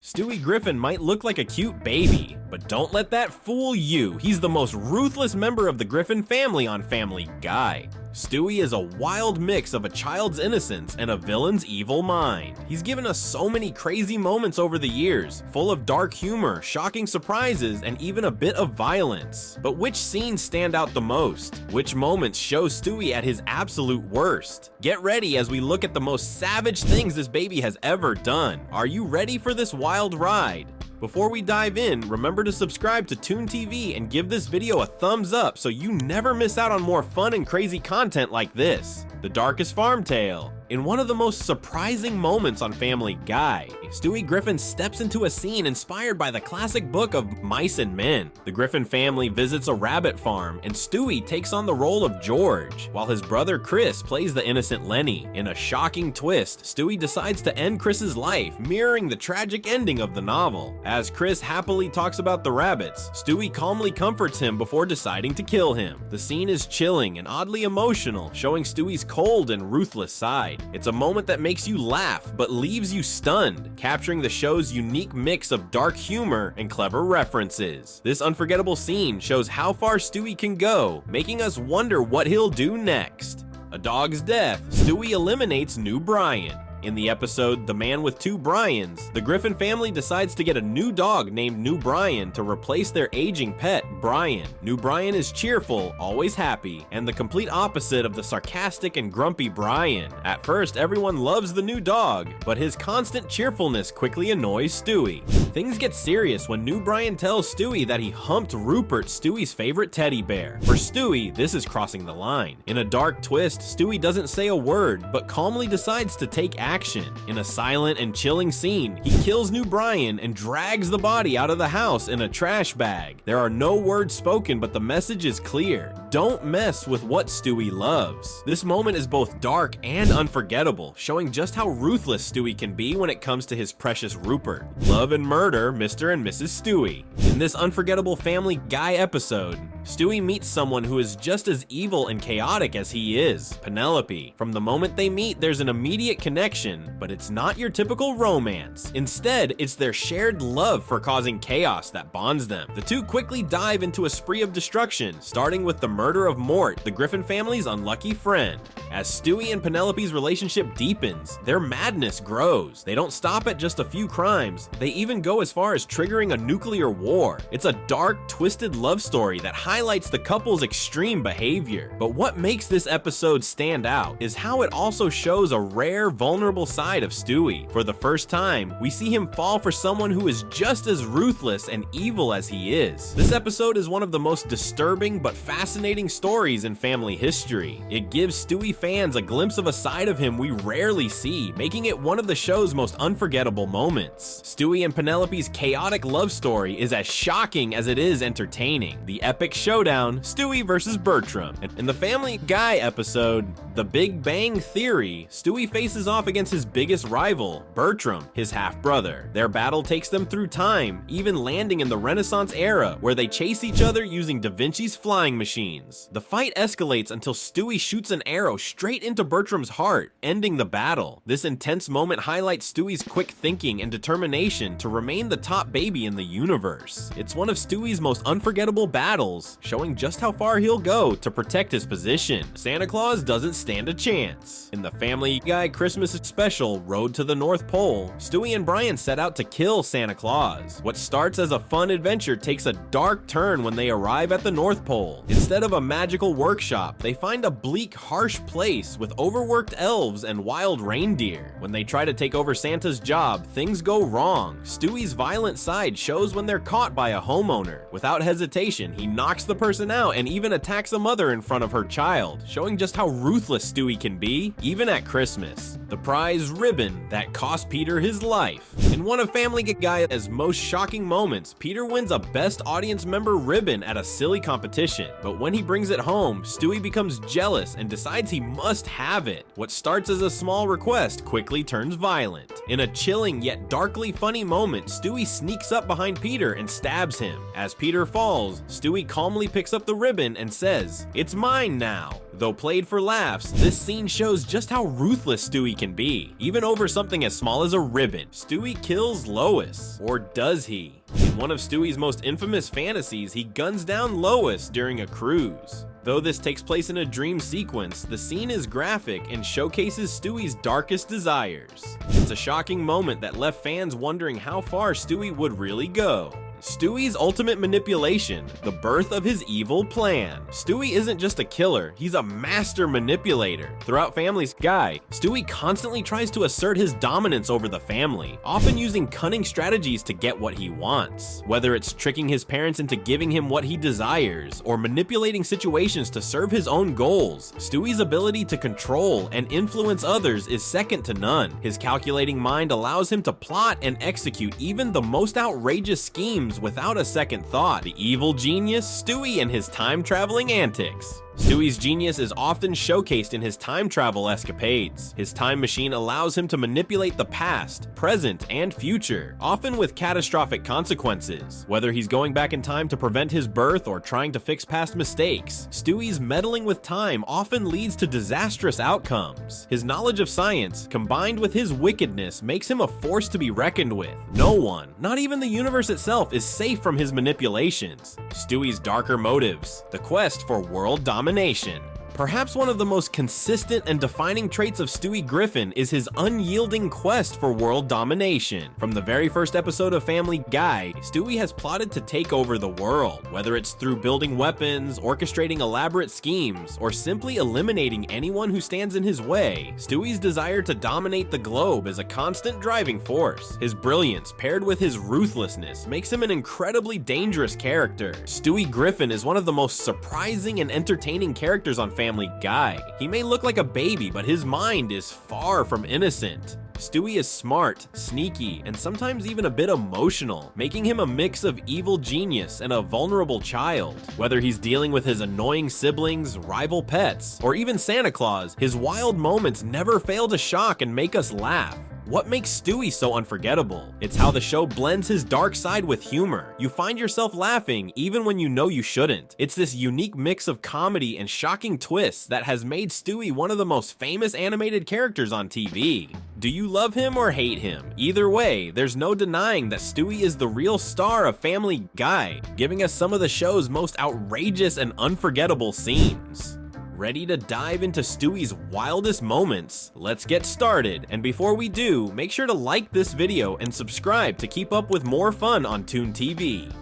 Stewie Griffin might look like a cute baby, but don't let that fool you. He's the most ruthless member of the Griffin family on Family Guy. Stewie is a wild mix of a child's innocence and a villain's evil mind. He's given us so many crazy moments over the years, full of dark humor, shocking surprises, and even a bit of violence. But which scenes stand out the most? Which moments show Stewie at his absolute worst? Get ready as we look at the most savage things this baby has ever done. Are you ready for this wild ride? Before we dive in, remember to subscribe to Toon TV and give this video a thumbs up so you never miss out on more fun and crazy content like this. The Darkest Farm Tale. In one of the most surprising moments on Family Guy, Stewie Griffin steps into a scene inspired by the classic book of Mice and Men. The Griffin family visits a rabbit farm, and Stewie takes on the role of George, while his brother Chris plays the innocent Lenny. In a shocking twist, Stewie decides to end Chris's life, mirroring the tragic ending of the novel. As Chris happily talks about the rabbits, Stewie calmly comforts him before deciding to kill him. The scene is chilling and oddly emotional, showing Stewie's cold and ruthless side. It's a moment that makes you laugh, but leaves you stunned, capturing the show's unique mix of dark humor and clever references. This unforgettable scene shows how far Stewie can go, making us wonder what he'll do next. A dog's death, Stewie eliminates new Brian. In the episode The Man with Two Brians, the Griffin family decides to get a new dog named New Brian to replace their aging pet, Brian. New Brian is cheerful, always happy, and the complete opposite of the sarcastic and grumpy Brian. At first, everyone loves the new dog, but his constant cheerfulness quickly annoys Stewie. Things get serious when New Brian tells Stewie that he humped Rupert, Stewie's favorite teddy bear. For Stewie, this is crossing the line. In a dark twist, Stewie doesn't say a word, but calmly decides to take action. In a silent and chilling scene, he kills New Brian and drags the body out of the house in a trash bag. There are no words spoken, but the message is clear. Don't mess with what Stewie loves. This moment is both dark and unforgettable, showing just how ruthless Stewie can be when it comes to his precious Rupert. Love and murder, Mr. and Mrs. Stewie. In this unforgettable Family Guy episode, Stewie meets someone who is just as evil and chaotic as he is, Penelope. From the moment they meet, there's an immediate connection, but it's not your typical romance. Instead, it's their shared love for causing chaos that bonds them. The two quickly dive into a spree of destruction, starting with the murder of Mort, the Griffin family's unlucky friend. As Stewie and Penelope's relationship deepens, their madness grows. They don't stop at just a few crimes, they even go as far as triggering a nuclear war. It's a dark, twisted love story that highlights the couple's extreme behavior. But what makes this episode stand out is how it also shows a rare, vulnerable side of Stewie. For the first time, we see him fall for someone who is just as ruthless and evil as he is. This episode is one of the most disturbing but fascinating stories in family history. It gives Stewie fans a glimpse of a side of him we rarely see, making it one of the show's most unforgettable moments. Stewie and Penelope's chaotic love story is as shocking as it is entertaining. The epic showdown, Stewie versus Bertram. In the Family Guy episode, The Big Bang Theory, Stewie faces off against his biggest rival, Bertram, his half-brother. Their battle takes them through time, even landing in the Renaissance era, where they chase each other using Da Vinci's flying machines. The fight escalates until Stewie shoots an arrow straight into Bertram's heart, ending the battle. This intense moment highlights Stewie's quick thinking and determination to remain the top baby in the universe. It's one of Stewie's most unforgettable battles, showing just how far he'll go to protect his position. Santa Claus doesn't stand a chance. In the Family Guy Christmas special, Road to the North Pole, Stewie and Brian set out to kill Santa Claus. What starts as a fun adventure takes a dark turn when they arrive at the North Pole. Instead of a magical workshop, they find a bleak, harsh place with overworked elves and wild reindeer. When they try to take over Santa's job, things go wrong. Stewie's violent side shows when they're caught by a homeowner. Without hesitation, he knocks the person out and even attacks a mother in front of her child, showing just how ruthless Stewie can be, even at Christmas. The prize ribbon that cost Peter his life. In one of Family Guy's most shocking moments, Peter wins a Best Audience Member ribbon at a silly competition, but when he brings it home, Stewie becomes jealous and decides he must have it. What starts as a small request quickly turns violent. In a chilling yet darkly funny moment, Stewie sneaks up behind Peter and stabs him. As Peter falls, Stewie calmly picks up the ribbon and says, "It's mine now." Though played for laughs, this scene shows just how ruthless Stewie can be. Even over something as small as a ribbon, Stewie kills Lois. Or does he? In one of Stewie's most infamous fantasies, he guns down Lois during a cruise. Though this takes place in a dream sequence, the scene is graphic and showcases Stewie's darkest desires. It's a shocking moment that left fans wondering how far Stewie would really go. Stewie's ultimate manipulation, the birth of his evil plan. Stewie isn't just a killer, he's a master manipulator. Throughout Family Guy, Stewie constantly tries to assert his dominance over the family, often using cunning strategies to get what he wants. Whether it's tricking his parents into giving him what he desires, or manipulating situations to serve his own goals, Stewie's ability to control and influence others is second to none. His calculating mind allows him to plot and execute even the most outrageous schemes without a second thought. The evil genius, Stewie and his time-traveling antics. Stewie's genius is often showcased in his time travel escapades. His time machine allows him to manipulate the past, present, and future, often with catastrophic consequences. Whether he's going back in time to prevent his birth or trying to fix past mistakes, Stewie's meddling with time often leads to disastrous outcomes. His knowledge of science, combined with his wickedness, makes him a force to be reckoned with. No one, not even the universe itself, is safe from his manipulations. Stewie's darker motives, the quest for world domination. Perhaps one of the most consistent and defining traits of Stewie Griffin is his unyielding quest for world domination. From the very first episode of Family Guy, Stewie has plotted to take over the world, whether it's through building weapons, orchestrating elaborate schemes, or simply eliminating anyone who stands in his way. Stewie's desire to dominate the globe is a constant driving force. His brilliance, paired with his ruthlessness, makes him an incredibly dangerous character. Stewie Griffin is one of the most surprising and entertaining characters on Family Guy. He may look like a baby, but his mind is far from innocent. Stewie is smart, sneaky, and sometimes even a bit emotional, making him a mix of evil genius and a vulnerable child. Whether he's dealing with his annoying siblings, rival pets, or even Santa Claus, his wild moments never fail to shock and make us laugh. What makes Stewie so unforgettable? It's how the show blends his dark side with humor. You find yourself laughing even when you know you shouldn't. It's this unique mix of comedy and shocking twists that has made Stewie one of the most famous animated characters on TV. Do you love him or hate him? Either way, there's no denying that Stewie is the real star of Family Guy, giving us some of the show's most outrageous and unforgettable scenes. Ready to dive into Stewie's wildest moments? Let's get started, and before we do, make sure to like this video and subscribe to keep up with more fun on Toon TV.